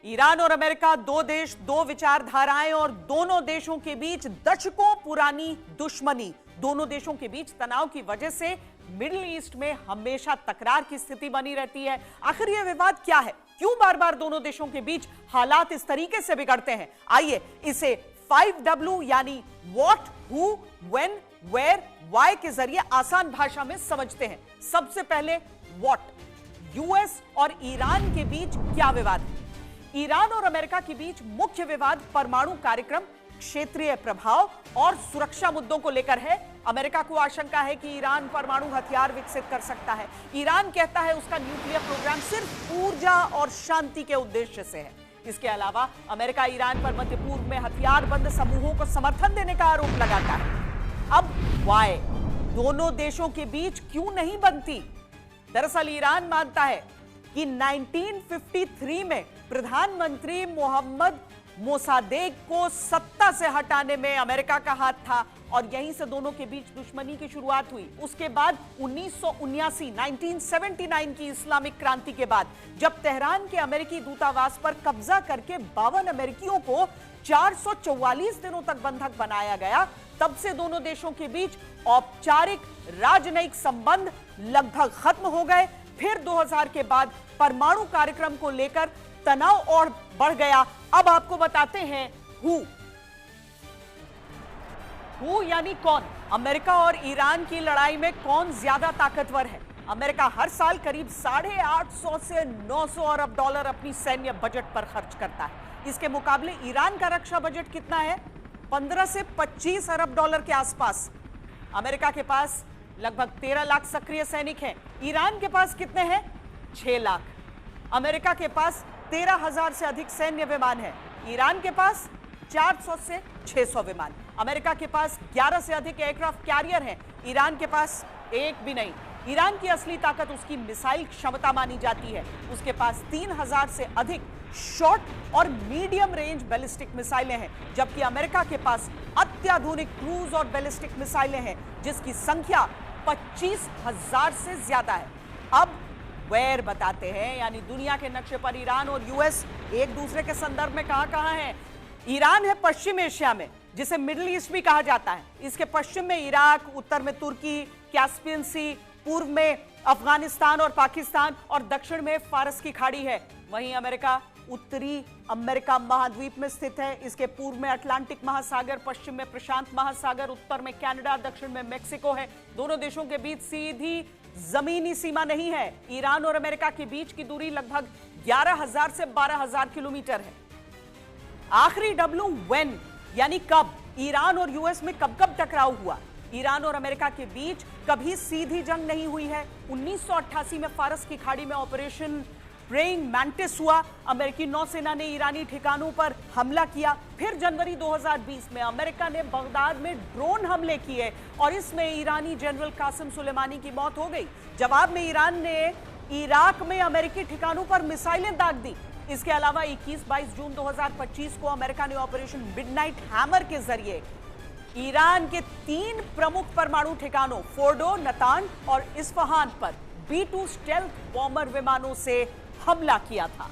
Iran और America, दो देश, दो विचारधाराएं और दोनों देशों के बीच दशकों पुरानी दुश्मनी। दोनों देशों के बीच तनाव की वजह से मिडिल ईस्ट में हमेशा तकरार की स्थिति बनी रहती है। आखिर यह विवाद क्या है? क्यों बार बार दोनों देशों के बीच हालात इस तरीके से बिगड़ते हैं? आइए इसे 5W यानी what, who, when, where, why के जरिए आसान भाषा में समझते हैं। सबसे पहले व्हाट। यूएस और ईरान के बीच क्या विवाद है? ईरान और अमेरिका के बीच मुख्य विवाद परमाणु कार्यक्रम, क्षेत्रीय प्रभाव और सुरक्षा मुद्दों को लेकर है। अमेरिका को आशंका है कि ईरान परमाणु हथियार विकसित कर सकता है। ईरान कहता है उसका न्यूक्लियर प्रोग्राम सिर्फ ऊर्जा और शांति के उद्देश्य से है। इसके अलावा अमेरिका ईरान पर मध्य पूर्व में हथियारबंद समूहों को समर्थन देने का आरोप लगाता है। अब व्हाई, दोनों देशों के बीच क्यों नहीं बनती? दरअसल ईरान मानता है कि 1953 में प्रधानमंत्री मोहम्मद मोसादेक को सत्ता से हटाने में अमेरिका का हाथ था और यहीं से दोनों के बीच दुश्मनी की शुरुआत हुई। उसके बाद 1979 की इस्लामिक क्रांति के बाद जब तेहरान के अमेरिकी दूतावास पर कब्जा करके 52 अमेरिकियों को 444 दिनों तक बंधक बनाया गया, तब से दोनों देशों के बीच औपचारिक राजनयिक संबंध लगभग खत्म हो गए। फिर 2000 के बाद परमाणु कार्यक्रम को लेकर तनाव और बढ़ गया। अब आपको बताते हैं हु यानी कौन। अमेरिका और ईरान की लड़ाई में कौन ज्यादा ताकतवर है? अमेरिका हर साल करीब 850 से 900 अरब डॉलर अपनी सैन्य बजट पर खर्च करता है। इसके मुकाबले ईरान का रक्षा बजट कितना है? 15 से 25 अरब डॉलर के आसपास। अमेरिका के पास लगभग 13 लाख सक्रिय सैनिक हैं। ईरान के पास कितने हैं? 6 लाख। अमेरिका के पास 13,000 से अधिक सैन्य विमान है। ईरान के पास 400 से 600 विमान। अमेरिका के पास 11 से अधिक एयरक्राफ्ट कैरियर हैं। ईरान के पास एक भी नहीं। ईरान की असली ताकत उसकी मिसाइल क्षमता मानी जाती है। उसके पास 3000 से अधिक शॉर्ट और मीडियम रेंज बैलिस्टिक मिसाइलें हैं, जबकि अमेरिका के पास अत्याधुनिक क्रूज और बैलिस्टिक मिसाइलें हैं जिसकी संख्या 25,000 से ज्यादा है। अब वेयर बताते हैं, यानी दुनिया के नक्शे पर ईरान और यूएस एक दूसरे के संदर्भ में कहां हैं। ईरान है पश्चिम एशिया में, जिसे मिडिल ईस्ट भी कहा जाता है। इसके पश्चिम में इराक, उत्तर में तुर्की, कैस्पियन सी, पूर्व में अफगानिस्तान और पाकिस्तान और दक्षिण में फारस की खाड़ी है। वहीं अमेरिका उत्तरी अमेरिका महाद्वीप में स्थित है। इसके पूर्व में अटलांटिक महासागर, पश्चिम में प्रशांत महासागर, उत्तर में कनाडा, दक्षिण में मेक्सिको है। दोनों देशों के बीच सीधी जमीनी सीमा नहीं है। ईरान और अमेरिका के बीच की दूरी लगभग 11,000 से 12,000 किलोमीटर है। आखिरी डब्ल्यू, व्हेन यानी कब। ईरान और यूएस में कब कब टकराव हुआ? ईरान और अमेरिका के बीच कभी सीधी जंग नहीं हुई है। 1988 में फारस की खाड़ी में ऑपरेशन प्रेइंग मैंटिस हुआ। अमेरिकी नौसेना ने ईरानी ठिकानों पर हमला किया। फिर जनवरी 2020 में अमेरिका ने बगदाद में ड्रोन हमले किए और इसमें ईरानी जनरल कासिम सुलेमानी की मौत हो गई। जवाब में ईरान ने इराक में अमेरिकी ठिकानों पर मिसाइलें दाग दी। इसके अलावा 21-22 जून 2025 को अमेरिका ने ऑपरेशन मिडनाइट हैमर के जरिए ईरान के 3 प्रमुख परमाणु ठिकानों फोर्डो, नतान और इस्फहान पर B-2 स्टेल्थ बॉम्बर विमानों से हमला किया था।